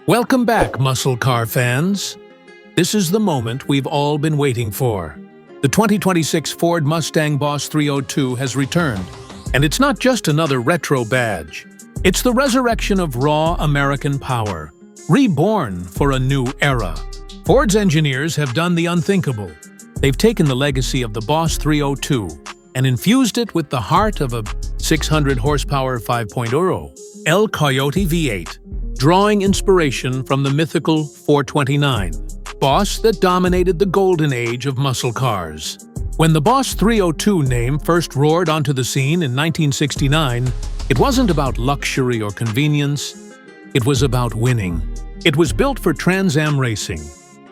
Welcome back, muscle car fans. This is the moment we've all been waiting for. The 2026 Ford Mustang Boss 302 has returned, and it's not just another retro badge. It's the resurrection of raw American power, reborn for a new era. Ford's engineers have done the unthinkable. They've taken the legacy of the Boss 302 and infused it with the heart of a 600-horsepower 5.0 Coyote V8. Drawing inspiration from the mythical 429, Boss that dominated the golden age of muscle cars. When the Boss 302 name first roared onto the scene in 1969, it wasn't about luxury or convenience, it was about winning. It was built for Trans Am racing,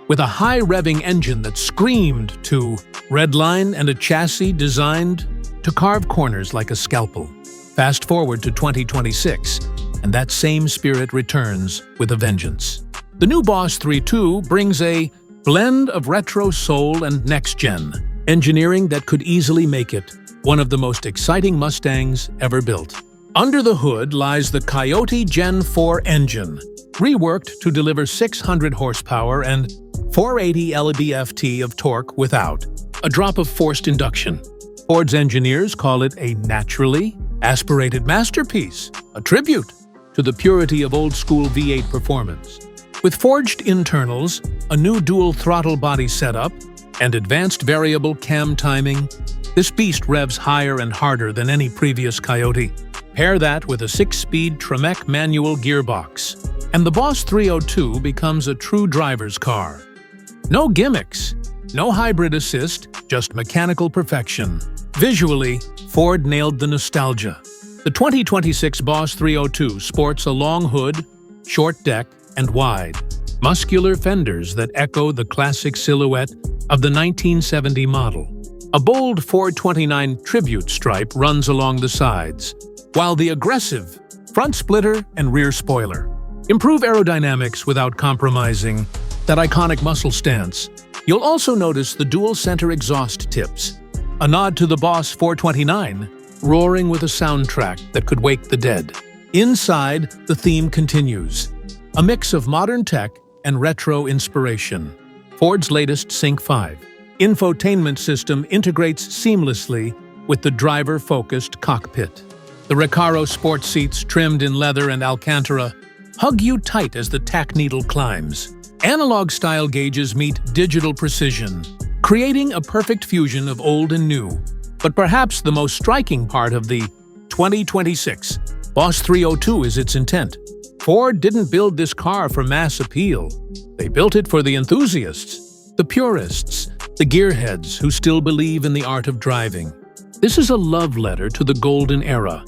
with a high-revving engine that screamed to redline and a chassis designed to carve corners like a scalpel. Fast forward to 2026, and that same spirit returns with a vengeance. The new Boss 302 brings a blend of retro soul and next-gen engineering that could easily make it one of the most exciting Mustangs ever built. Under the hood lies the Coyote Gen 4 engine, reworked to deliver 600 horsepower and 480 lb-ft of torque without a drop of forced induction. Ford's engineers call it a naturally aspirated masterpiece, a tribute to the purity of old-school V8 performance. With forged internals, a new dual-throttle body setup, and advanced variable cam timing, this beast revs higher and harder than any previous Coyote. Pair that with a 6-speed Tremec manual gearbox, and the Boss 302 becomes a true driver's car. No gimmicks, no hybrid assist, just mechanical perfection. Visually, Ford nailed the nostalgia. The 2026 Boss 302 sports a long hood, short deck, and wide, muscular fenders that echo the classic silhouette of the 1970 model. A bold 429 tribute stripe runs along the sides, while the aggressive front splitter and rear spoiler improve aerodynamics without compromising that iconic muscle stance. You'll also notice the dual-center exhaust tips, a nod to the Boss 429, roaring with a soundtrack that could wake the dead. Inside, the theme continues, a mix of modern tech and retro inspiration. Ford's latest Sync 5 infotainment system integrates seamlessly with the driver-focused cockpit. The Recaro sports seats, trimmed in leather and Alcantara, hug you tight as the tack needle climbs. Analog-style gauges meet digital precision, creating a perfect fusion of old and new. But perhaps the most striking part of the 2026 Boss 302 is its intent. Ford didn't build this car for mass appeal. They built it for the enthusiasts, the purists, the gearheads who still believe in the art of driving. This is a love letter to the golden era,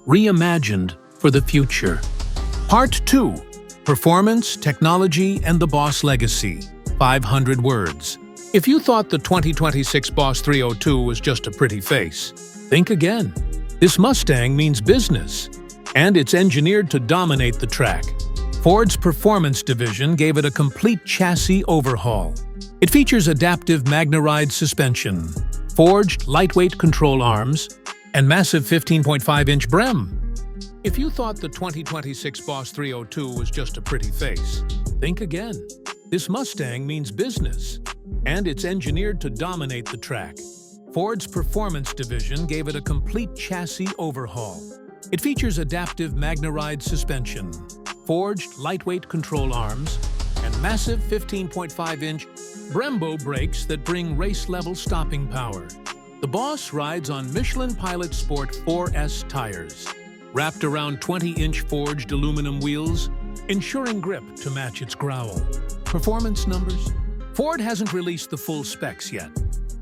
reimagined for the future. Part 2. Performance, Technology, and the Boss Legacy. 500 words. If you thought the 2026 Boss 302 was just a pretty face, think again. This Mustang means business, and it's engineered to dominate the track. Ford's performance division gave it a complete chassis overhaul. It features adaptive MagneRide suspension, forged lightweight control arms, and massive 15.5-inch brem. If you thought the 2026 Boss 302 was just a pretty face, think again. This Mustang means business, and it's engineered to dominate the track. Ford's performance division gave it a complete chassis overhaul. It features adaptive MagneRide suspension, forged lightweight control arms, and massive 15.5-inch Brembo brakes that bring race-level stopping power. The Boss rides on Michelin Pilot Sport 4S tires, wrapped around 20-inch forged aluminum wheels, ensuring grip to match its growl. Performance numbers? Ford hasn't released the full specs yet,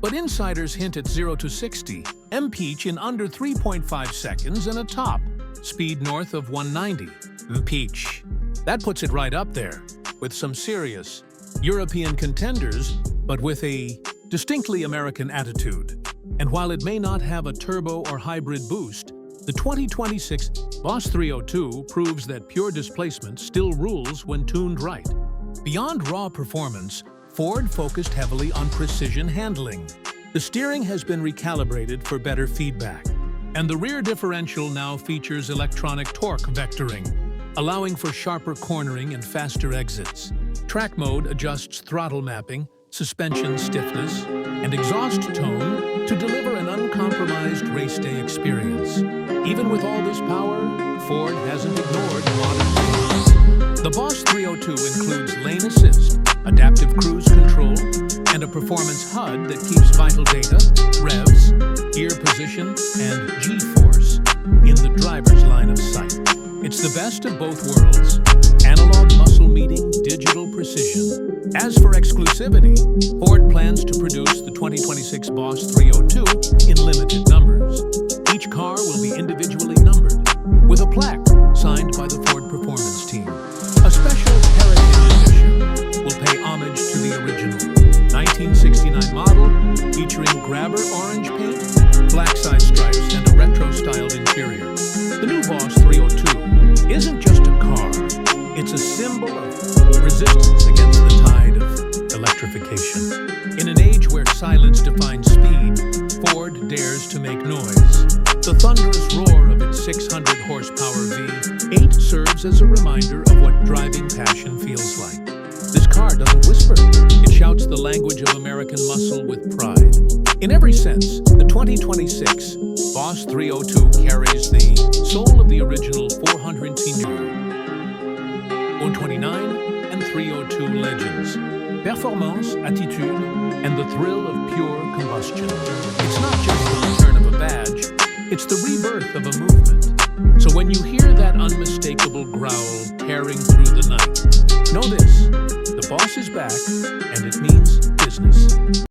but insiders hint at 0 to 60 mph in under 3.5 seconds and a top speed north of 190 mph. That puts it right up there with some serious European contenders, but with a distinctly American attitude. And while it may not have a turbo or hybrid boost, the 2026 Boss 302 proves that pure displacement still rules when tuned right. Beyond raw performance, Ford focused heavily on precision handling. The steering has been recalibrated for better feedback, and the rear differential now features electronic torque vectoring, allowing for sharper cornering and faster exits. Track mode adjusts throttle mapping, suspension stiffness, and exhaust tone to deliver an uncompromised race day experience. Even with all this power, Ford hasn't ignored modern things. The Boss 302 includes lane assist, adaptive cruise control, and a performance HUD that keeps vital data, revs, gear position, and G-force in the driver's line of sight. It's the best of both worlds, analog muscle meeting digital precision. As for exclusivity, Ford plans to produce the 2026 Boss 302 in limited numbers. Each car will be individually numbered, with a plaque signed by the Ford Performance Team. A special heritage edition will pay homage to the original 1969 model, featuring grabber orange paint, black side stripes, and a retro-styled interior. The new Boss 302 isn't just a car, it's a symbol of resistance against the tide of electrification. In an age where silence defines speed, Ford dares to make noise. The thunderous roar of its 600 horsepower V8 serves as a reminder of what driving passion feels like. This car doesn't whisper, it shouts the language of American muscle with pride. In every sense, the 2026 Boss 302 carries the soul of the original 429 and 302 legends. Performance, attitude, and the thrill of pure combustion. It's not just the return of a badge, it's the rebirth of a movement. So when you hear that unmistakable growl tearing through the night, know this, the Boss is back, and it means business.